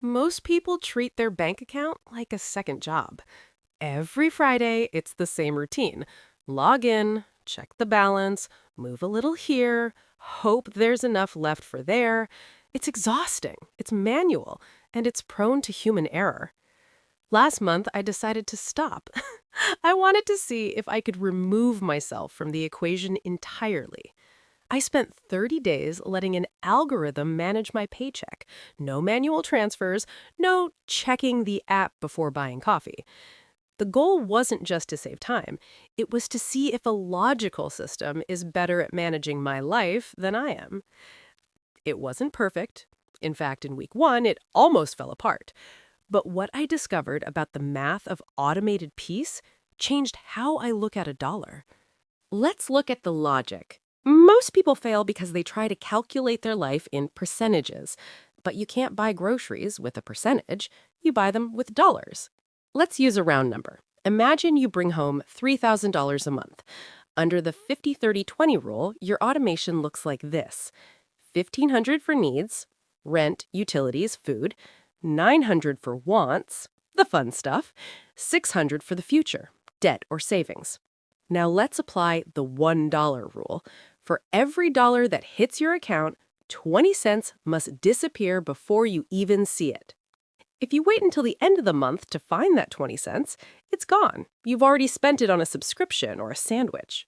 Most people treat their bank account like a second job. Every Friday, it's the same routine. Log in, check the balance, move a little here, hope there's enough left for there. It's exhausting, it's manual, and it's prone to human error. Last month, I decided to stop. I wanted to see if I could remove myself from the equation entirely. I spent 30 days letting an algorithm manage my paycheck. No manual transfers, no checking the app before buying coffee. The goal wasn't just to save time. It was to see if a logical system is better at managing my life than I am. It wasn't perfect. In fact, in week 1, it almost fell apart. But what I discovered about the math of automated peace changed how I look at a dollar. Let's look at the logic. Most people fail because they try to calculate their life in percentages. But you can't buy groceries with a percentage. You buy them with dollars. Let's use a round number. Imagine you bring home $3,000 a month. Under the 50-30-20 rule, your automation looks like this. $1,500 for needs, rent, utilities, food, $900 for wants, the fun stuff, $600 for the future, debt or savings. Now let's apply the $1 rule. For every dollar that hits your account, 20 cents must disappear before you even see it. If you wait until the end of the month to find that 20 cents, it's gone. You've already spent it on a subscription or a sandwich.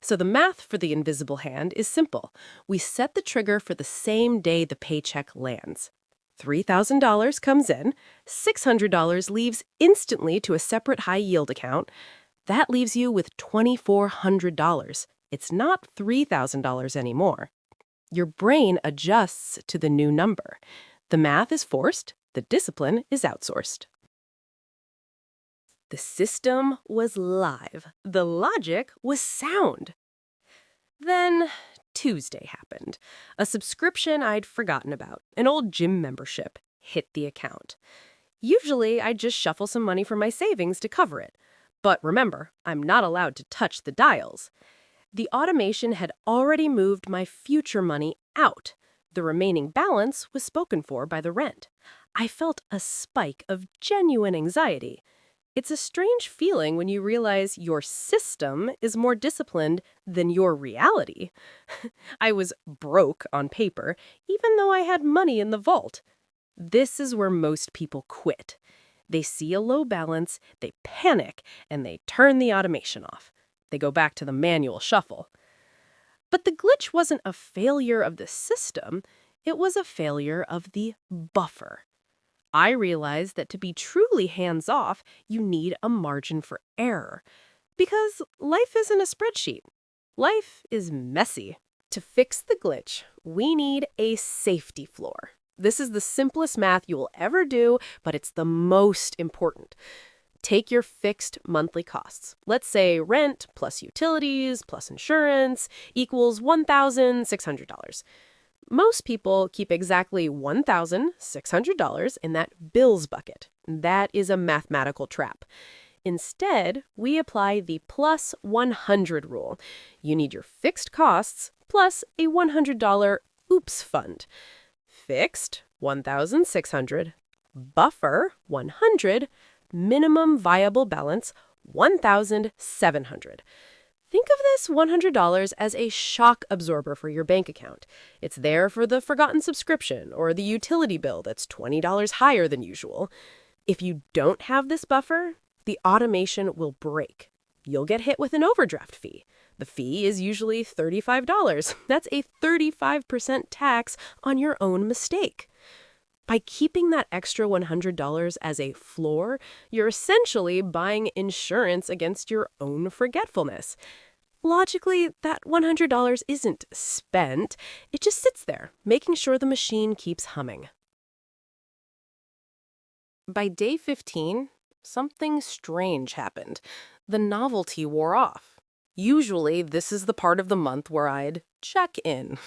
So the math for the invisible hand is simple. We set the trigger for the same day the paycheck lands. $3,000 comes in, $600 leaves instantly to a separate high-yield account. That leaves you with $2,400. It's not $3,000 anymore. Your brain adjusts to the new number. The math is forced, the discipline is outsourced. The system was live. The logic was sound. Then Tuesday happened. A subscription I'd forgotten about, an old gym membership, hit the account. Usually, I'd just shuffle some money from my savings to cover it. But remember, I'm not allowed to touch the dials. The automation had already moved my future money out. The remaining balance was spoken for by the rent. I felt a spike of genuine anxiety. It's a strange feeling when you realize your system is more disciplined than your reality. I was broke on paper, even though I had money in the vault. This is where most people quit. They see a low balance, they panic, and they turn the automation off. They go back to the manual shuffle. But the glitch wasn't a failure of the system, it was a failure of the buffer. I realized that to be truly hands-off, you need a margin for error. Because life isn't a spreadsheet. Life is messy. To fix the glitch, we need a safety floor. This is the simplest math you will ever do, but it's the most important. Take your fixed monthly costs. Let's say rent plus utilities plus insurance equals $1,600. Most people keep exactly $1,600 in that bills bucket. That is a mathematical trap. Instead, we apply the plus 100 rule. You need your fixed costs plus a $100 oops fund. Fixed, 1,600. Buffer, 100. Minimum viable balance, 1,700. Think of this $100 as a shock absorber for your bank account. It's there for the forgotten subscription or the utility bill that's $20 higher than usual. If you don't have this buffer, the automation will break. You'll get hit with an overdraft fee. The fee is usually $35. That's a 35% tax on your own mistake. By keeping that extra $100 as a floor, you're essentially buying insurance against your own forgetfulness. Logically, that $100 isn't spent. It just sits there, making sure the machine keeps humming. By day 15, something strange happened. The novelty wore off. Usually, this is the part of the month where I'd check in.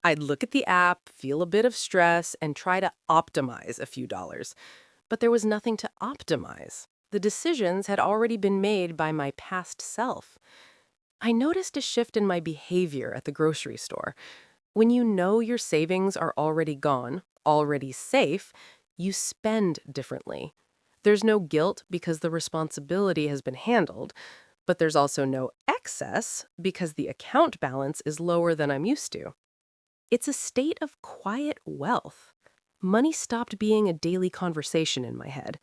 I'd look at the app, feel a bit of stress, and try to optimize a few dollars. But there was nothing to optimize. The decisions had already been made by my past self. I noticed a shift in my behavior at the grocery store. When you know your savings are already gone, already safe, You spend differently. There's no guilt because the responsibility has been handled, but there's also no excess because the account balance is lower than I'm used to. It's a state of quiet wealth. Money stopped being a daily conversation in my head.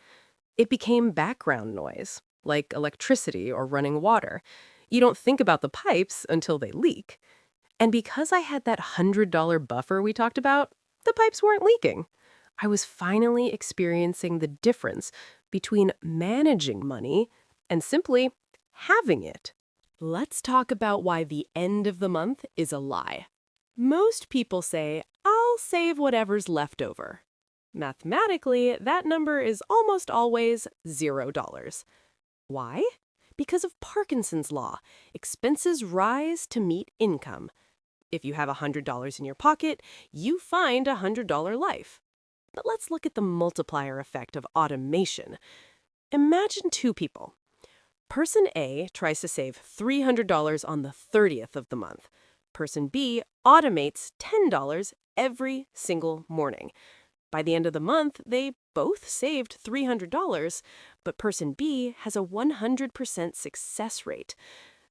It became background noise, like electricity or running water. You don't think about the pipes until they leak. And because I had that $100 buffer we talked about, the pipes weren't leaking. I was finally experiencing the difference between managing money and simply having it. Let's talk about why the end of the month is a lie. Most people say, I'll save whatever's left over. Mathematically, that number is almost always $0. Why? Because of Parkinson's law. Expenses rise to meet income. If you have $100 in your pocket, you find a $100 life. But let's look at the multiplier effect of automation. Imagine two people. Person A tries to save $300 on the 30th of the month. Person B automates $10 every single morning. By the end of the month, they both saved $300, but person B has a 100% success rate.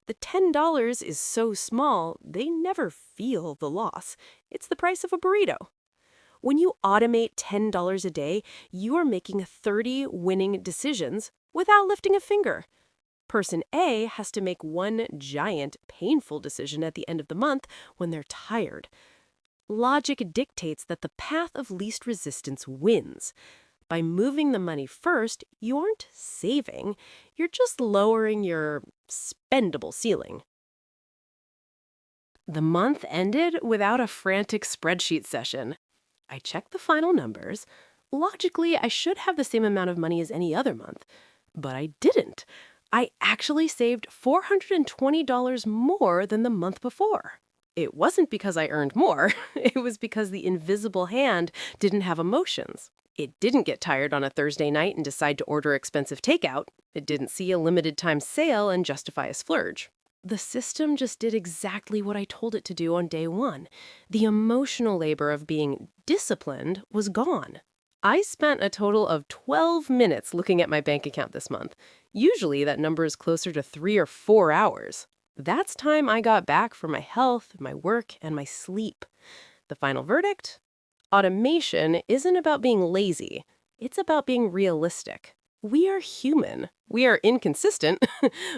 The $10 is so small, they never feel the loss. It's the price of a burrito. When you automate $10 a day, you are making 30 winning decisions without lifting a finger. Person A has to make one giant, painful decision at the end of the month when they're tired. Logic dictates that the path of least resistance wins. By moving the money first, you aren't saving, you're just lowering your spendable ceiling. The month ended without a frantic spreadsheet session. I checked the final numbers. Logically, I should have the same amount of money as any other month, but I didn't. I actually saved $420 more than the month before. It wasn't because I earned more. It was because the invisible hand didn't have emotions. It didn't get tired on a Thursday night and decide to order expensive takeout. It didn't see a limited time sale and justify a splurge. The system just did exactly what I told it to do on day one. The emotional labor of being disciplined was gone. I spent a total of 12 minutes looking at my bank account this month. Usually that number is closer to 3 or 4 hours. That's time I got back for my health, my work, and my sleep. The final verdict? Automation isn't about being lazy. It's about being realistic. We are human. We are inconsistent,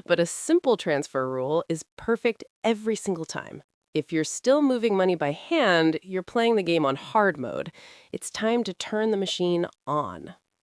but a simple transfer rule is perfect every single time. If you're still moving money by hand, you're playing the game on hard mode. It's time to turn the machine on.